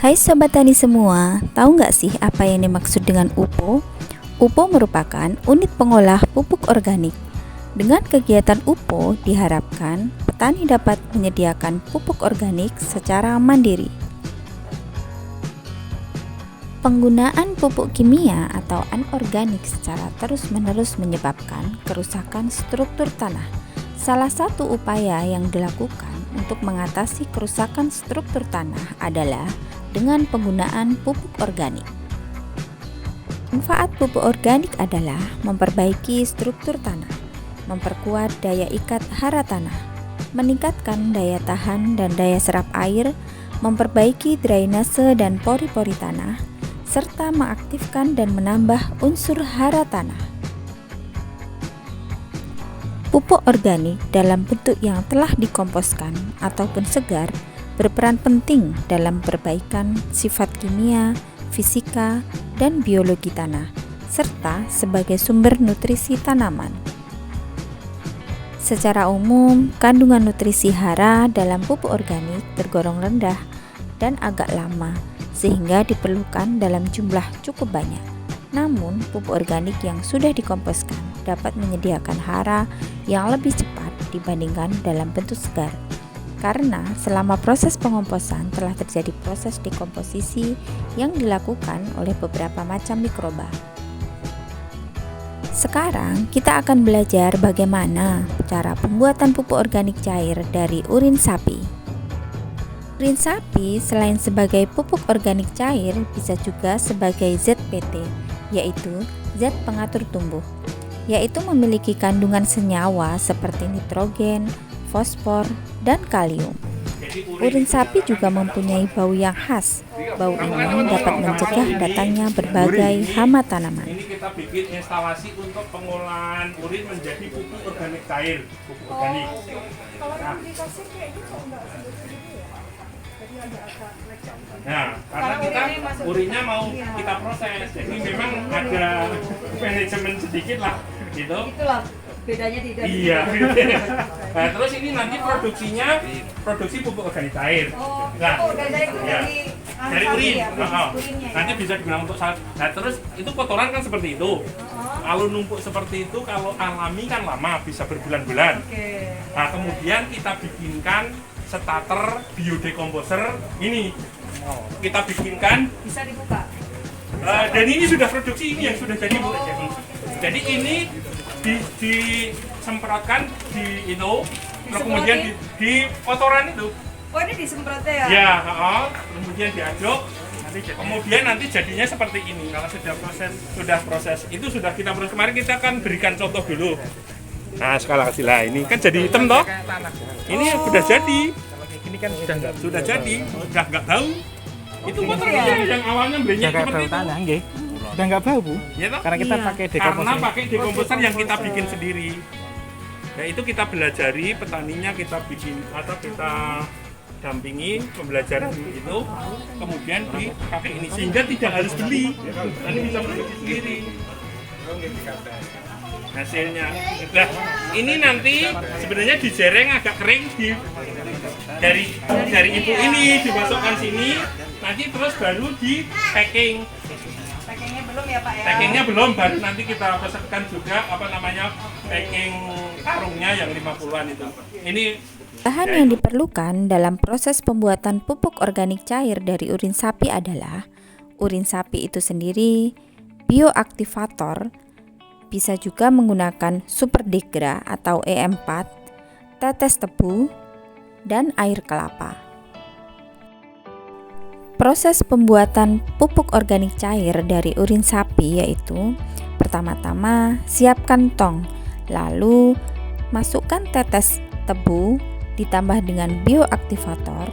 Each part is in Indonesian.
Hai Sobat Tani semua, tahu nggak sih apa yang dimaksud dengan UPO? UPO merupakan unit pengolah pupuk organik. Dengan kegiatan UPO diharapkan petani dapat menyediakan pupuk organik secara mandiri. Penggunaan pupuk kimia atau anorganik secara terus-menerus menyebabkan kerusakan struktur tanah. Salah satu upaya yang dilakukan untuk mengatasi kerusakan struktur tanah adalah dengan penggunaan pupuk organik. Manfaat pupuk organik adalah memperbaiki struktur tanah, memperkuat daya ikat hara tanah, meningkatkan daya tahan dan daya serap air, memperbaiki drainase dan pori-pori tanah, serta mengaktifkan dan menambah unsur hara tanah. Pupuk organik dalam bentuk yang telah dikomposkan ataupun segar berperan penting dalam perbaikan sifat kimia, fisika, dan biologi tanah, serta sebagai sumber nutrisi tanaman. Secara umum, kandungan nutrisi hara dalam pupuk organik tergolong rendah dan agak lama, sehingga diperlukan dalam jumlah cukup banyak. Namun, pupuk organik yang sudah dikomposkan dapat menyediakan hara yang lebih cepat dibandingkan dalam bentuk segar. Karena selama proses pengomposan telah terjadi proses dekomposisi yang dilakukan oleh beberapa macam mikroba. Sekarang kita akan belajar bagaimana cara pembuatan pupuk organik cair dari urin sapi. Urin sapi selain sebagai pupuk organik cair bisa juga sebagai ZPT, yaitu zat pengatur tumbuh, yaitu memiliki kandungan senyawa seperti nitrogen, fosfor, dan kalium. Urin sapi juga mempunyai bau yang khas. Bau ini dapat mencegah datangnya berbagai hama tanaman. Ini kita bikin instalasi untuk pengolahan urin menjadi pupuk organik cair, pupuk organik. Nah, karena kita urinnya mau kita proses, jadi memang ada manajemen sedikit lah, gitu. Itulah bedanya di dalam. Iya. Nah, terus ini nanti produksinya produksi pupuk organik cair. Nah, dari itu ya, dari urin. ya, urinnya, Nanti bisa digunakan untuk saat. Nah, terus itu kotoran kan seperti itu. Kalau numpuk seperti itu, kalau alami kan lama, bisa berbulan-bulan. Oke. Nah, kemudian kita bikinkan starter biodecomposer ini. Kita bikinkan. Bisa dibuka. Dan ini sudah produksi, ini yang sudah jadi Bu. Jadi ini disemprotkan di itu, terus kemudian di kotoran itu. Oh, ini disemprotnya ya? Ya, kemudian diaduk. Kemudian nanti jadinya seperti ini. Kalau sudah proses itu sudah kita proses. Kemarin kita akan berikan contoh dulu. Nah, sekarang lah ini kan jadi hitam toh. Ini sudah jadi. Ini kan Sudah jadi, udah nggak bau. Itu kotorannya yang awalnya berenyek seperti itu. tanah, nggih. Udah nggak bau, Bu. Ya toh? Karena kita pakai Karena dekomposer. pakai dekomposer yang kita bikin sendiri. Nah, itu kita belajari petaninya, kita bikin atau kita dampingi pembelajaran itu, kemudian dipakai ini sehingga tidak harus beli. Petani bisa produksi sendiri. Hasilnya. Nah, ini nanti sebenarnya dijereng agak kering dari ibu ini dimasukkan sini, nanti terus baru di packing. Packingnya belum ya, Pak ya? Packingnya belum, baru nanti kita pesankan juga packing karungnya yang 50-an itu. Ini Bahan yang diperlukan dalam proses pembuatan pupuk organik cair dari urin sapi adalah urin sapi itu sendiri, bioaktivator, bisa juga menggunakan super degra atau E4, tetes tebu, dan air kelapa. Proses pembuatan pupuk organik cair dari urin sapi yaitu pertama-tama siapkan tong, lalu masukkan tetes tebu, ditambah dengan bioaktivator,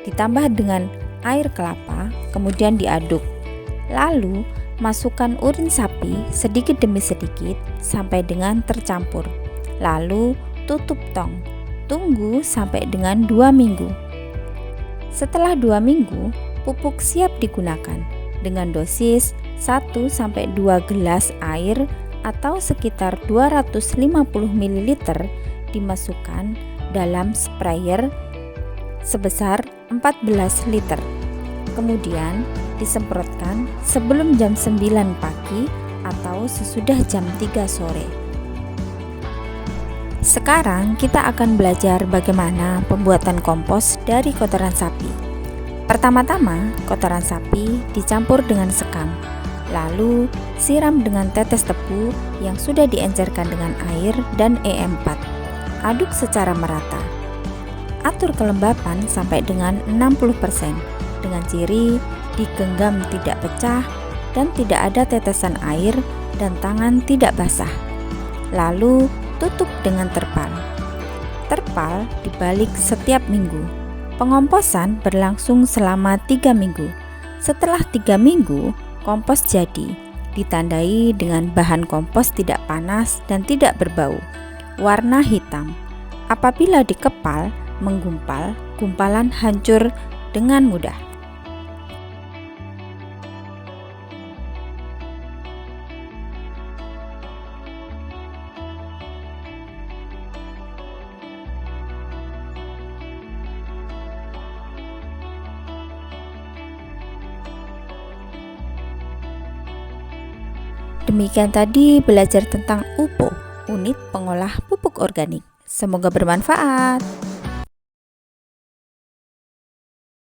ditambah dengan air kelapa, kemudian diaduk. Lalu masukkan urin sapi sedikit demi sedikit sampai dengan tercampur. Lalu tutup tong. Tunggu sampai dengan 2 minggu. Setelah 2 minggu, pupuk siap digunakan dengan dosis 1-2 gelas air atau sekitar 250 ml dimasukkan dalam sprayer sebesar 14 liter. Kemudian disemprotkan sebelum jam 9 pagi atau sesudah jam 3 sore. Sekarang kita akan belajar bagaimana pembuatan kompos dari kotoran sapi. Pertama-tama, kotoran sapi dicampur dengan sekam, lalu siram dengan tetes tebu yang sudah diencerkan dengan air dan E4. Aduk secara merata. Atur kelembapan sampai dengan 60% dengan ciri digenggam tidak pecah dan tidak ada tetesan air dan tangan tidak basah. Lalu tutup dengan terpal. Terpal dibalik setiap minggu. Pengomposan berlangsung selama 3 minggu. Setelah 3 minggu, kompos jadi. Ditandai dengan bahan kompos tidak panas dan tidak berbau. Warna hitam. Apabila dikepal, menggumpal, gumpalan hancur dengan mudah. Demikian tadi belajar tentang UPO, unit pengolah pupuk organik. Semoga bermanfaat.